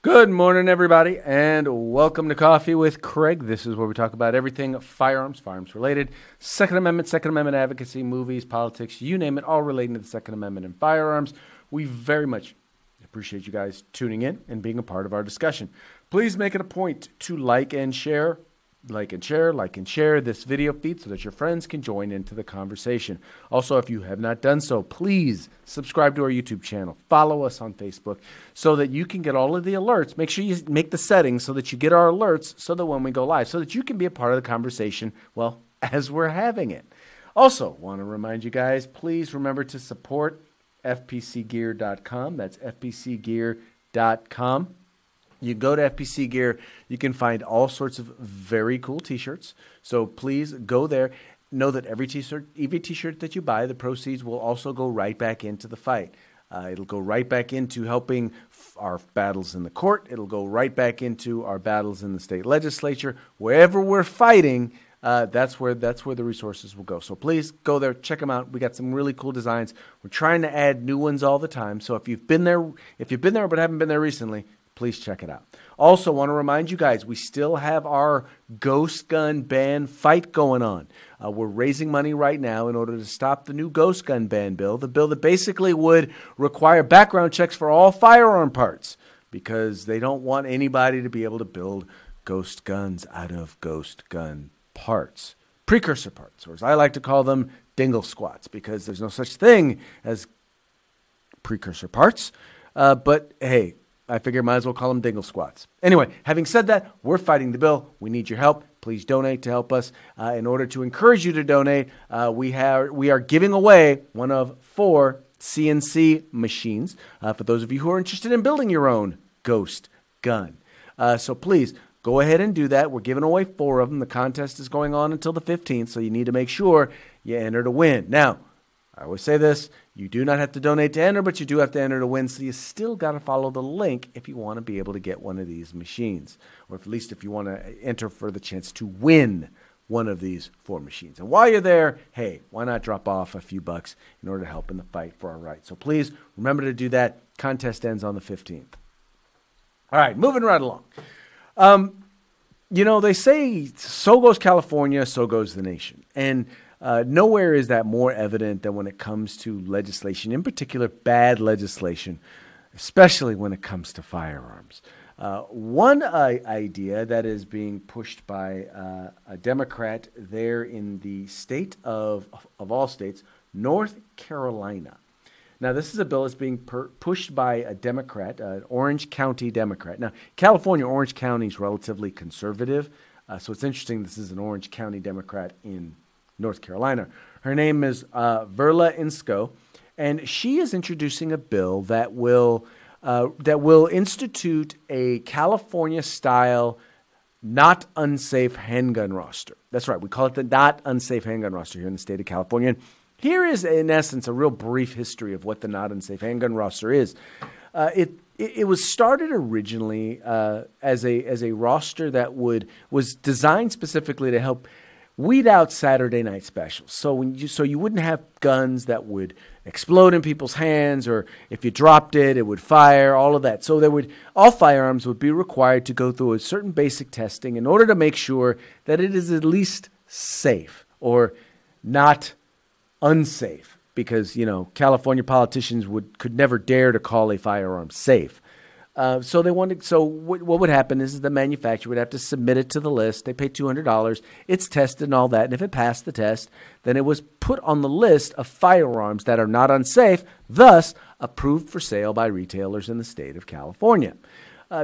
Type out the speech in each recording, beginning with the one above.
Good morning, everybody, and welcome to Coffee with Craig. This is where we talk about everything firearms related, Second Amendment advocacy, movies, politics, you name it, all relating to the Second Amendment and firearms. We very much appreciate you guys tuning in and being a part of our discussion. Please make it a point to like and share this video feed so that your friends can join into the conversation. Also, if you have not done so, please subscribe to our YouTube channel. Follow us on Facebook so that you can get all of the alerts. Make sure you make the settings so that you get our alerts so that when we go live, so that you can be a part of the conversation, well, as we're having it. Also, want to remind you guys, please remember to support fpcgear.com. That's fpcgear.com. You go to FPC Gear, you can find all sorts of very cool t-shirts. So please go there. Know that every t-shirt that you buy, the proceeds will also go right back into the fight. It'll go right back into helping our battles in the court. It'll go right back into our battles in the state legislature. Wherever we're fighting, that's where the resources will go. So please go there, check them out. We got some really cool designs. We're trying to add new ones all the time. So if you've been there but haven't been there recently, please check it out. Also, want to remind you guys, we still have our ghost gun ban fight going on. We're raising money right now in order to stop the new ghost gun ban bill, the bill that basically would require background checks for all firearm parts because they don't want anybody to be able to build ghost guns out of ghost gun parts, precursor parts, or as I like to call them, dingle squats, because there's no such thing as precursor parts. But hey, I figure might as well call them dingle squats. Anyway, having said that, we're fighting the bill. We need your help. Please donate to help us. In order to encourage you to donate, we are giving away one of 4 CNC machines for those of you who are interested in building your own ghost gun. So please go ahead and do that. We're giving away 4 of them. The contest is going on until the 15th, so you need to make sure you enter to win. Now, I always say this, you do not have to donate to enter, but you do have to enter to win, so you still got to follow the link if you want to be able to get one of these machines, or at least if you want to enter for the chance to win one of these 4 machines. And while you're there, hey, why not drop off a few bucks in order to help in the fight for our rights? So please remember to do that. Contest ends on the 15th. All right, moving right along. They say, so goes California, so goes the nation. And nowhere is that more evident than when it comes to legislation, in particular bad legislation, especially when it comes to firearms. One idea that is being pushed by a Democrat there in the state of all states, North Carolina. Now, this is a bill that's being pushed by a Democrat, an Orange County Democrat. Now, California, Orange County is relatively conservative, so it's interesting this is an Orange County Democrat in North Carolina. Her name is Verla Insco, and she is introducing a bill that will institute a California-style not unsafe handgun roster. That's right, we call it the not unsafe handgun roster here in the state of California. And here is, in essence, a real brief history of what the not unsafe handgun roster is. It was started originally as a roster that was designed specifically to help weed out Saturday night specials. So you wouldn't have guns that would explode in people's hands, or if you dropped it, it would fire, all of that. So all firearms would be required to go through a certain basic testing in order to make sure that it is at least safe or not unsafe, because California politicians could never dare to call a firearm safe. So what would happen is the manufacturer would have to submit it to the list. They pay $200. It's tested and all that. And if it passed the test, then it was put on the list of firearms that are not unsafe, thus approved for sale by retailers in the state of California.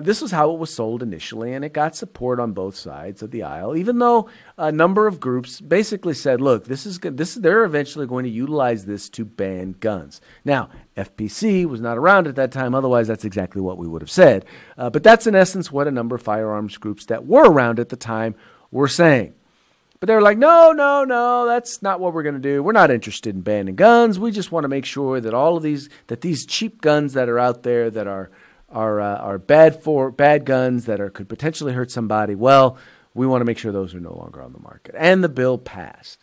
This was how it was sold initially, and it got support on both sides of the aisle, even though a number of groups basically said, look, they're eventually going to utilize this to ban guns. Now, FPC was not around at that time. Otherwise, that's exactly what we would have said. But that's in essence what a number of firearms groups that were around at the time were saying. But they were like, no, that's not what we're going to do. We're not interested in banning guns. We just want to make sure that these cheap guns that are out there that are bad guns that could potentially hurt somebody, well, we want to make sure those are no longer on the market. And the bill passed.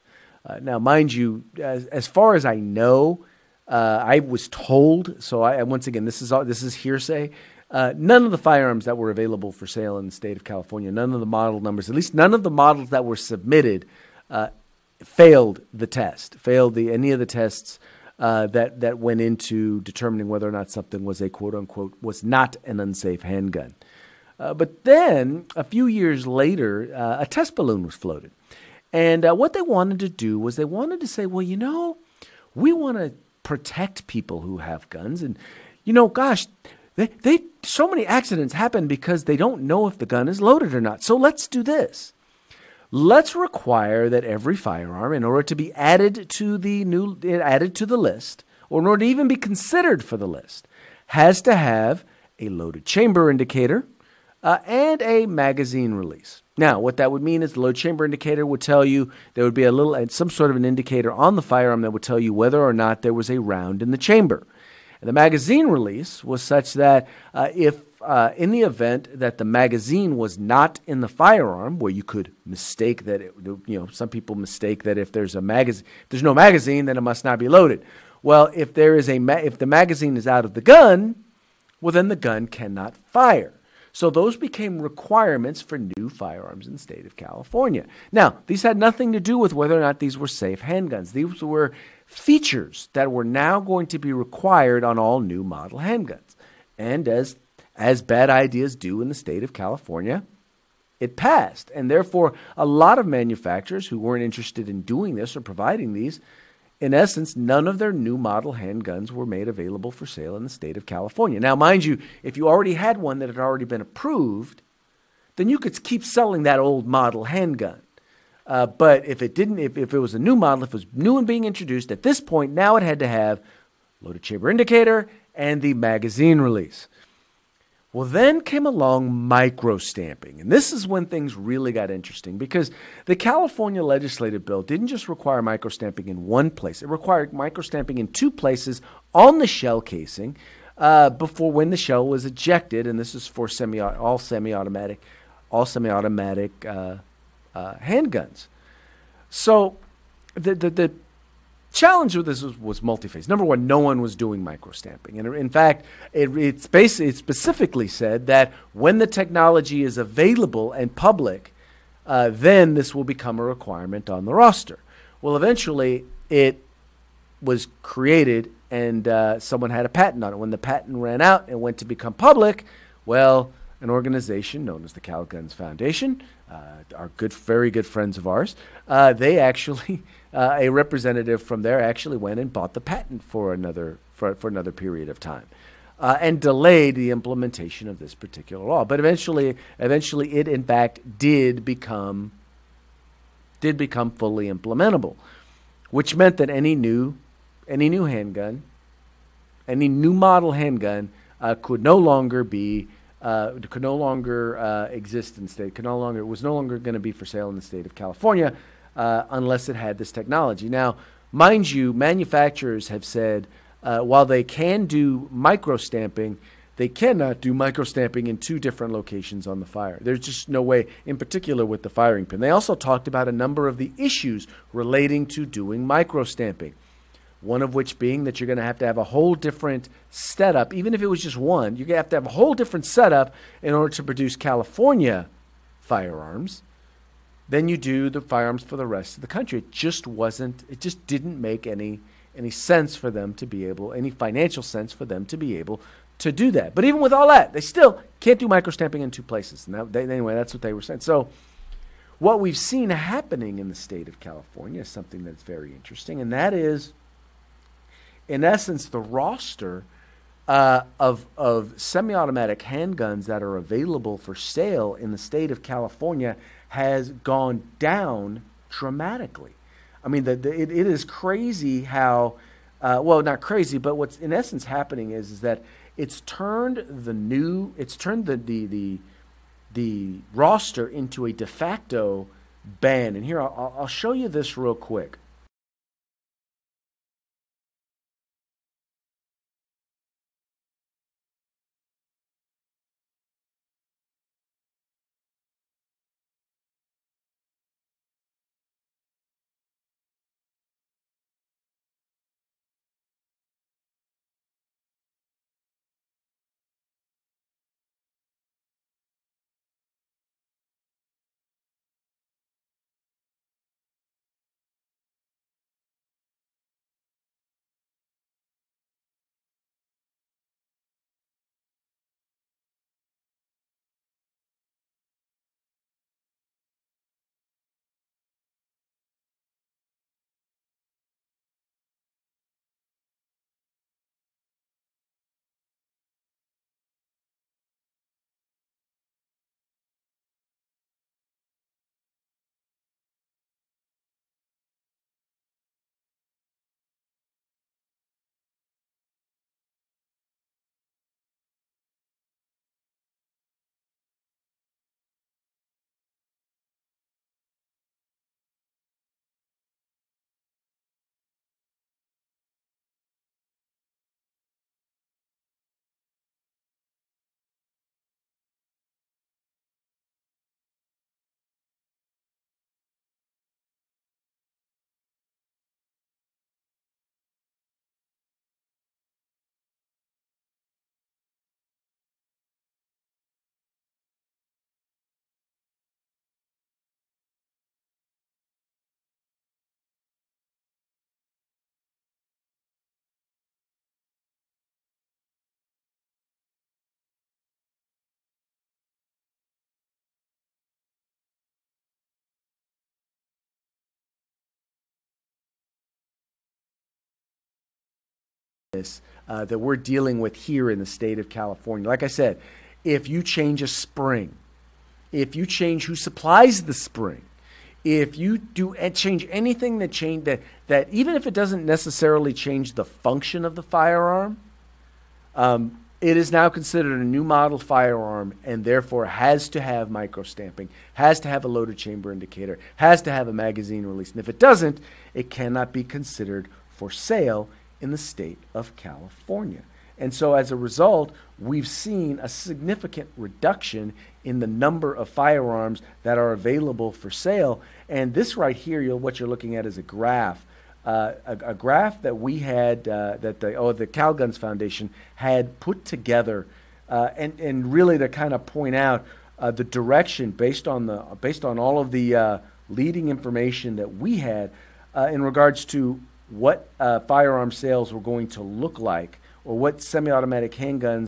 Now, mind you, as far as I know, I was told, so once again, this is hearsay. None of the firearms that were available for sale in the state of California, none of the model numbers, at least none of the models that were submitted, failed the test, any of the tests that went into determining whether or not something was a quote unquote was not an unsafe handgun. But then a few years later, a test balloon was floated. And what they wanted to do was they wanted to say, well, we want to protect people who have guns. And, gosh, so many accidents happen because they don't know if the gun is loaded or not. So let's do this. Let's require that every firearm, in order to be added to the list, or in order to even be considered for the list, has to have a loaded chamber indicator and a magazine release. Now, what that would mean is the load chamber indicator would tell you there would be some sort of an indicator on the firearm that would tell you whether or not there was a round in the chamber. And the magazine release was such that if in the event that the magazine was not in the firearm, where you could mistake that, some people mistake that if there's no magazine, then it must not be loaded. Well, if the magazine is out of the gun, well, then the gun cannot fire. So those became requirements for new firearms in the state of California. Now, these had nothing to do with whether or not these were safe handguns. These were features that were now going to be required on all new model handguns. And as bad ideas do in the state of California, it passed. And therefore, a lot of manufacturers who weren't interested in doing this or providing these, in essence, none of their new model handguns were made available for sale in the state of California. Now, mind you, if you already had one that had already been approved, then you could keep selling that old model handgun. But if it was a new model, if it was new and being introduced, at this point, now it had to have loaded chamber indicator and the magazine release. Well, then came along micro-stamping, and this is when things really got interesting because the California legislative bill didn't just require micro-stamping in one place. It required micro-stamping in two places on the shell casing before when the shell was ejected, and this is for all semi-automatic handguns. So the challenge with this was multi-phase. Number one, no one was doing micro-stamping. And in fact, it specifically said that when the technology is available and public, then this will become a requirement on the roster. Well, eventually, it was created and someone had a patent on it. When the patent ran out and went to become public, well, an organization known as the Cal Guns Foundation, very good friends of ours, they actually... a representative from there actually went and bought the patent for another period of time, and delayed the implementation of this particular law. But eventually, it in fact did become fully implementable, which meant that any new handgun, any new model handgun, could no longer exist in the state. Was no longer going to be for sale in the state of California. Unless it had this technology. Now, mind you, manufacturers have said while they can do micro-stamping, they cannot do micro-stamping in two different locations on the fire. There's just no way, in particular with the firing pin. They also talked about a number of the issues relating to doing micro-stamping, one of which being that you're going to have a whole different setup. Even if it was just one, you're going to have a whole different setup in order to produce California firearms than you do the firearms for the rest of the country. It just didn't make any sense for them to be able, any financial sense for them to be able to do that. But even with all that, they still can't do micro-stamping in two places. And anyway, that's what they were saying. So what we've seen happening in the state of California is something that's very interesting, and that is, in essence, the roster of semi-automatic handguns that are available for sale in the state of California has gone down dramatically. I mean, it is crazy how, well, not crazy, but what's in essence happening is that it's turned the roster into a de facto ban. And here I'll show you this real quick. that we're dealing with here in the state of California. Like I said, if you change a spring, if you change who supplies the spring, if you do change anything that even if it doesn't necessarily change the function of the firearm, it is now considered a new model firearm and therefore has to have microstamping, has to have a loaded chamber indicator, has to have a magazine release. And if it doesn't, it cannot be considered for sale in the state of California. And so as a result, we've seen a significant reduction in the number of firearms that are available for sale. And this right here, what you're looking at is a graph. A graph that we had, that the Handguns Foundation had put together, and really to kind of point out the direction based on all of the leading information that we had in regards to what firearm sales were going to look like, or what semi-automatic handguns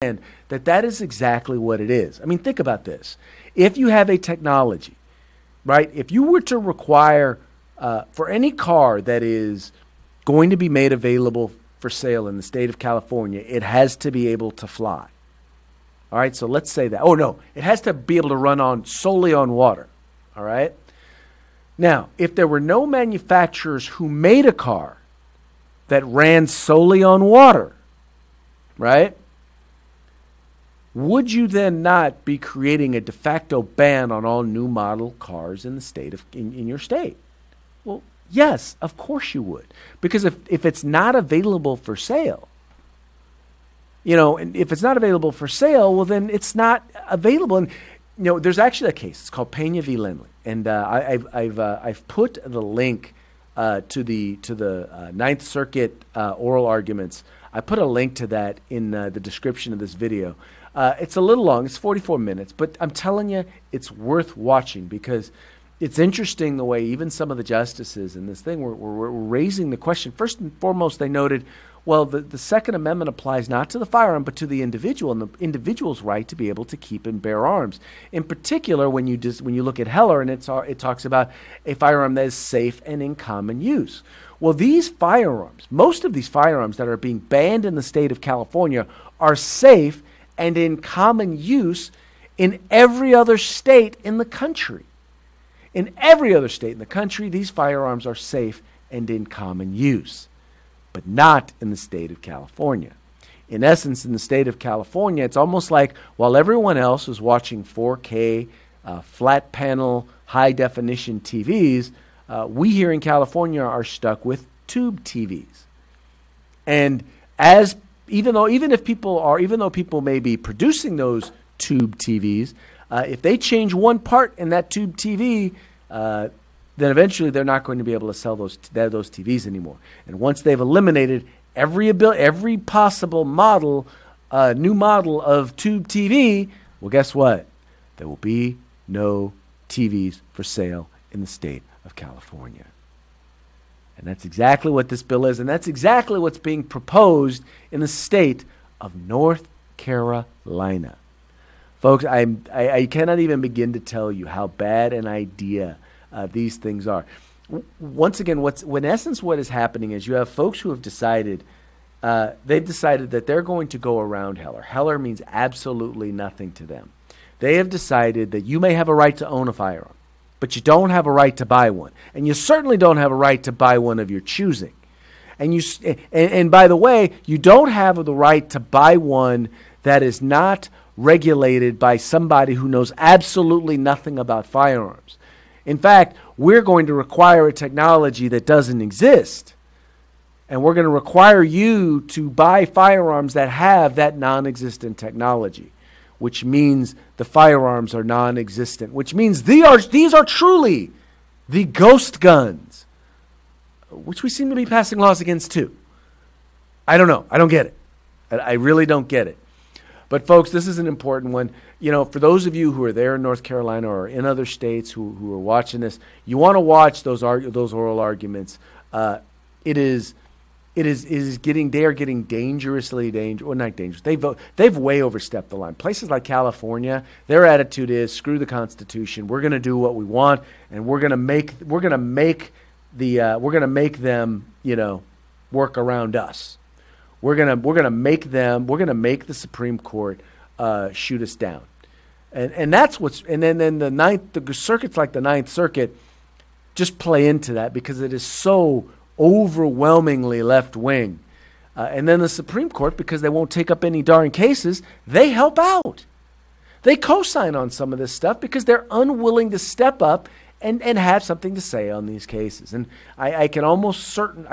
and that is exactly what it is. I mean, think about this. If you have a technology, right, if you were to require for any car that is going to be made available for sale in the state of California, it has to be able to fly. All right, so let's say that. Oh, no, it has to be able to run solely on water. All right? Now, if there were no manufacturers who made a car that ran solely on water, right, would you then not be creating a de facto ban on all new model cars in the state in your state? Well, yes, of course you would. Because if it's not available for sale, and if it's not available for sale, well, then it's not available. And there's actually a case. It's called Pena v. Lindley, and I've put the link to the Ninth Circuit oral arguments. I put a link to that in the description of this video. It's a little long. It's 44 minutes, but I'm telling you, it's worth watching because it's interesting the way even some of the justices in this thing were raising the question. First and foremost, they noted, well, the Second Amendment applies not to the firearm, but to the individual and the individual's right to be able to keep and bear arms. In particular, when you look at Heller, and it talks about a firearm that is safe and in common use. Well, these firearms, most of these firearms that are being banned in the state of California are safe and in common use in every other state in the country. In every other state in the country, these firearms are safe and in common use, but not in the state of California. In essence, in the state of California, it's almost like while everyone else is watching 4K, flat panel, high definition TVs, we here in California are stuck with tube TVs. And even though people may be producing those tube TVs, if they change one part in that tube TV, then eventually they're not going to be able to sell those TVs anymore. And once they've eliminated every possible new model of tube TV, well, guess what? There will be no TVs for sale in the state of California. And that's exactly what this bill is, and that's exactly what's being proposed in the state of North Carolina. Folks, I cannot even begin to tell you how bad an idea these things are. Once again, in essence what is happening is you have folks who have decided, they've decided that they're going to go around Heller. Heller means absolutely nothing to them. They have decided that you may have a right to own a firearm, but you don't have a right to buy one. And you certainly don't have a right to buy one of your choosing. And by the way, you don't have the right to buy one that is not regulated by somebody who knows absolutely nothing about firearms. In fact, we're going to require a technology that doesn't exist And we're going to require you to buy firearms that have that non-existent technology, which means the firearms are non-existent, which means these are truly the ghost guns, which we seem to be passing laws against too. I don't know. I don't get it. I really don't get it. But folks, this is an important one. You know, for those of you who are there in North Carolina or in other states who are watching this, you want to watch those oral arguments. They are getting dangerously dangerous. Well, not dangerous. They've way overstepped the line. Places like California, their attitude is screw the Constitution. We're going to do what we want, and we're going to make them, you know, work around us. We're gonna make the Supreme Court shoot us down, and that's what's. And then the circuits like the Ninth Circuit just play into that because it is so overwhelmingly left wing, and then the Supreme Court, because they won't take up any darn cases, they help out. They co-sign on some of this stuff because they're unwilling to step up and have something to say on these cases. And I'm almost certain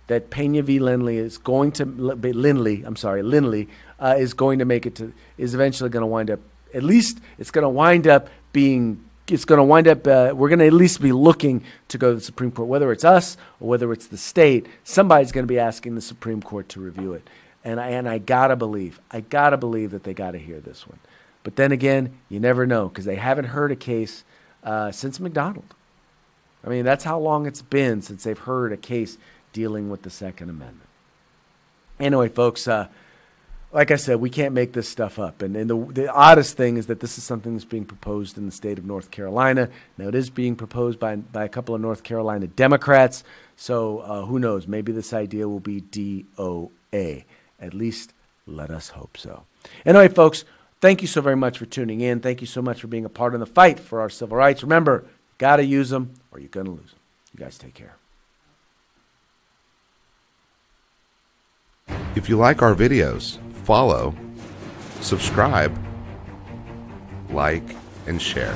that Pena v. Lindley is going to Lindley is going to make it to is eventually going to wind up. At least it's going to wind up being. It's going to wind up. We're going to at least be looking to go to the Supreme Court, whether it's us or whether it's the state. Somebody's going to be asking the Supreme Court to review it, and I gotta believe that they got to hear this one. But then again, you never know because they haven't heard a case since McDonald. I mean, that's how long it's been since they've heard a case dealing with the Second Amendment. Anyway, folks, like I said, we can't make this stuff up. And the oddest thing is that this is something that's being proposed in the state of North Carolina. Now, it is being proposed by a couple of North Carolina Democrats. So who knows? Maybe this idea will be DOA. At least let us hope so. Anyway, folks, thank you so very much for tuning in. Thank you so much for being a part of the fight for our civil rights. Remember, got to use them or you're going to lose them. You guys take care. If you like our videos, follow, subscribe, like, and share.